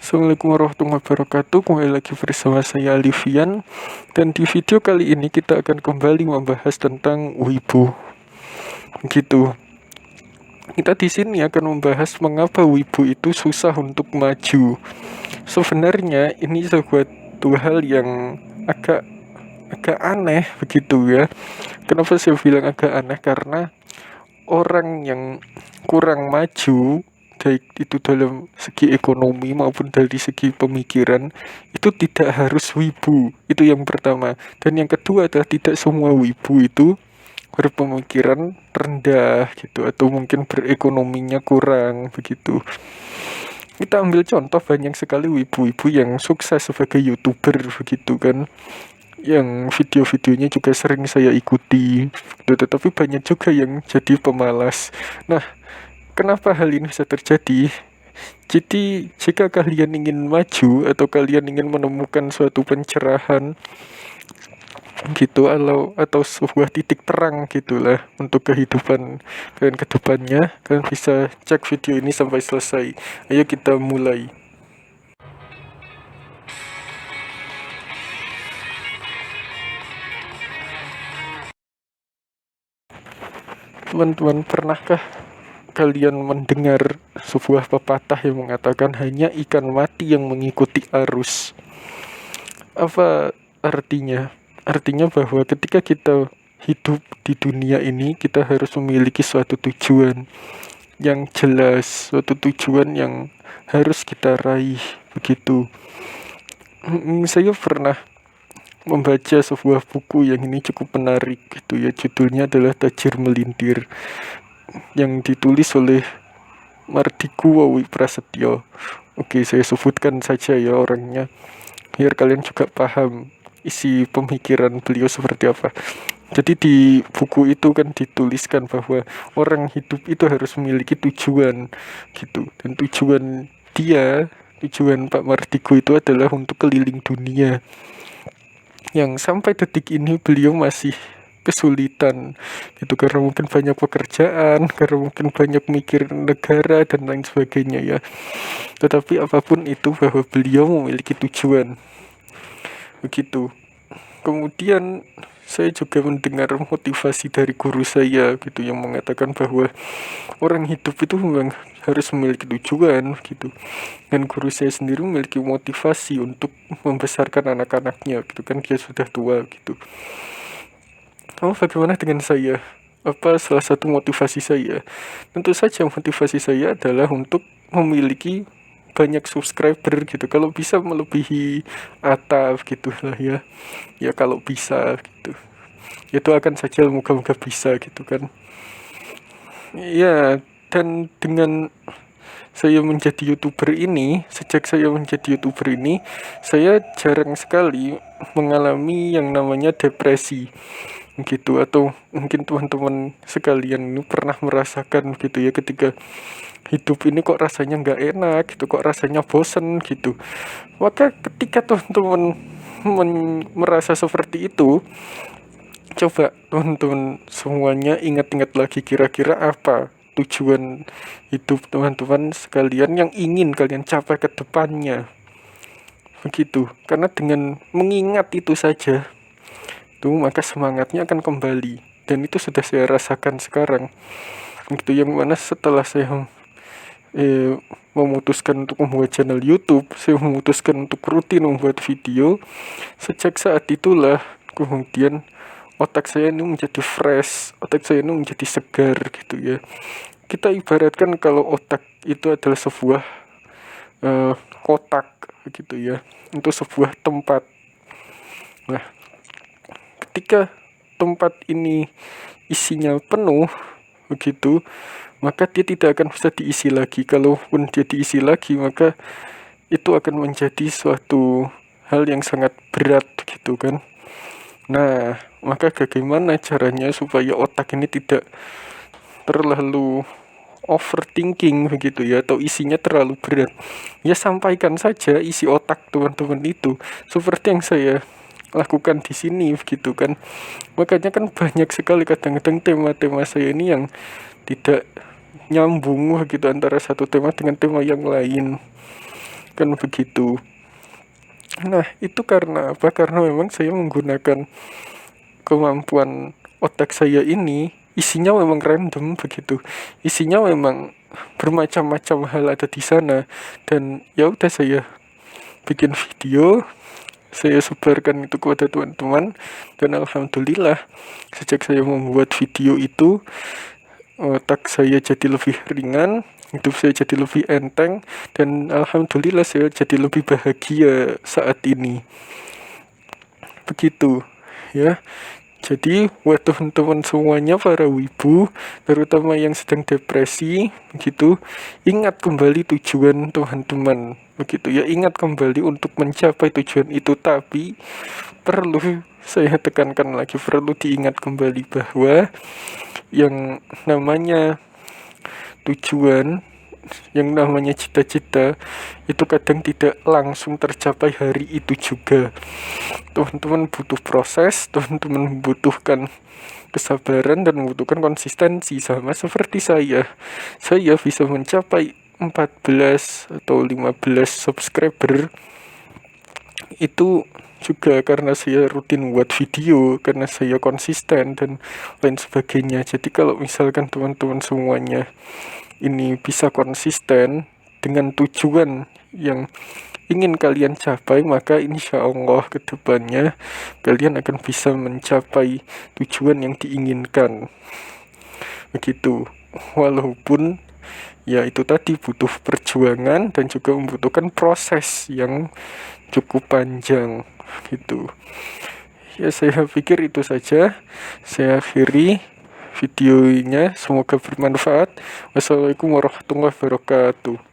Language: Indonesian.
Assalamualaikum warahmatullahi wabarakatuh. Kembali lagi bersama saya Alivian. Dan di video kali ini kita akan kembali membahas tentang wibu. Gitu. Kita di sini akan membahas mengapa wibu itu susah untuk maju. Sebenarnya ini suatu hal yang agak aneh begitu ya. Kenapa saya bilang agak aneh? Karena orang yang kurang maju, baik itu dalam segi ekonomi maupun dari segi pemikiran, itu tidak harus wibu. Itu yang pertama. Dan yang kedua adalah tidak semua wibu itu berpemikiran rendah gitu, atau mungkin berekonominya kurang begitu. Kita ambil contoh, banyak sekali wibu-wibu yang sukses sebagai YouTuber begitu kan, yang video-videonya juga sering saya ikuti, tetapi banyak juga yang jadi pemalas. Nah, kenapa hal ini bisa terjadi? Jadi, jika kalian ingin maju atau kalian ingin menemukan suatu pencerahan gitu, atau sebuah titik terang gitulah untuk kehidupan kalian ke depannya, kalian bisa cek video ini sampai selesai. Ayo kita mulai. Teman-teman, pernahkah kalian mendengar sebuah pepatah yang mengatakan hanya ikan mati yang mengikuti arus? Apa artinya? Artinya bahwa ketika kita hidup di dunia ini, kita harus memiliki suatu tujuan yang jelas, suatu tujuan yang harus kita raih begitu. Saya pernah membaca sebuah buku yang ini cukup menarik gitu ya. Judulnya adalah Tajir Melintir, yang ditulis oleh Mardiku Wawi Prasetyo. Oke, saya sebutkan saja ya orangnya, biar kalian juga paham isi pemikiran beliau seperti apa. Jadi di buku itu kan dituliskan bahwa orang hidup itu harus memiliki tujuan gitu. Dan tujuan Pak Mardiku itu adalah untuk keliling dunia, yang sampai detik ini beliau masih kesulitan gitu, karena mungkin banyak pekerjaan, karena mungkin banyak mikir negara dan lain sebagainya ya. Tetapi apapun itu, bahwa beliau memiliki tujuan begitu. Kemudian saya juga mendengar motivasi dari guru saya gitu, yang mengatakan bahwa orang hidup itu memang harus memiliki tujuan gitu. Dan guru saya sendiri memiliki motivasi untuk membesarkan anak-anaknya gitu kan, dia sudah tua gitu. Kamu bagaimana dengan saya? Apa salah satu motivasi saya? Tentu saja motivasi saya adalah untuk memiliki banyak subscriber gitu, kalau bisa melebihi Ataf gitu lah ya. Ya kalau bisa gitu, itu akan saja, moga-moga bisa gitu kan ya. Dan dengan saya menjadi YouTuber ini, sejak saya menjadi YouTuber ini, saya jarang sekali mengalami yang namanya depresi gitu. Atau mungkin teman-teman sekalian ini pernah merasakan gitu ya, ketika hidup ini kok rasanya nggak enak gitu, kok rasanya bosen gitu. Maka ketika teman-teman merasa seperti itu, coba teman-teman semuanya ingat-ingat lagi, kira-kira apa tujuan hidup teman-teman sekalian yang ingin kalian capai ke depannya begitu. Karena dengan mengingat itu saja tuh, maka semangatnya akan kembali. Dan itu sudah saya rasakan sekarang gitu, yang mana setelah saya memutuskan untuk membuat channel YouTube, saya memutuskan untuk rutin membuat video. Sejak saat itulah kemudian otak saya ini menjadi fresh, otak saya ini menjadi segar gitu ya. Kita ibaratkan kalau otak itu adalah sebuah kotak gitu ya, untuk sebuah tempat. Nah, ketika tempat ini isinya penuh begitu, maka dia tidak akan bisa diisi lagi. Kalaupun dia diisi lagi, maka itu akan menjadi suatu hal yang sangat berat gitu kan. Nah, maka bagaimana caranya supaya otak ini tidak terlalu overthinking begitu ya, atau isinya terlalu berat? Ya sampaikan saja isi otak teman-teman itu seperti yang saya lakukan di sini begitu kan. Makanya kan banyak sekali kadang-kadang tema-tema saya ini yang tidak nyambung gitu antara satu tema dengan tema yang lain. kan begitu. Nah, itu karena apa? Karena memang saya menggunakan kemampuan otak saya ini, isinya memang random begitu. Isinya memang bermacam-macam hal ada di sana, dan ya udah saya bikin video, saya sebarkan itu kepada teman-teman, dan alhamdulillah sejak saya membuat video itu, otak saya jadi lebih ringan, hidup saya jadi lebih enteng, dan alhamdulillah saya jadi lebih bahagia saat ini. Begitu ya. Jadi buat teman-teman semuanya, para wibu, terutama yang sedang depresi, begitu, ingat kembali tujuan teman-teman, begitu ya, ingat kembali untuk mencapai tujuan itu. Tapi perlu saya tekankan lagi, perlu diingat kembali bahwa yang namanya tujuan, yang namanya cita-cita itu kadang tidak langsung tercapai hari itu juga. Teman-teman butuh proses, teman-teman membutuhkan kesabaran dan membutuhkan konsistensi. Sama seperti saya bisa mencapai 14 atau 15 subscriber itu juga karena saya rutin buat video, karena saya konsisten dan lain sebagainya. Jadi kalau misalkan teman-teman semuanya ini bisa konsisten dengan tujuan yang ingin kalian capai, maka insya Allah ke depannya kalian akan bisa mencapai tujuan yang diinginkan. Begitu. Walaupun ya itu tadi butuh perjuangan dan juga membutuhkan proses yang cukup panjang gitu. Ya, saya pikir itu saja. Saya akhiri videonya, semoga bermanfaat. Wassalamualaikum warahmatullahi wabarakatuh.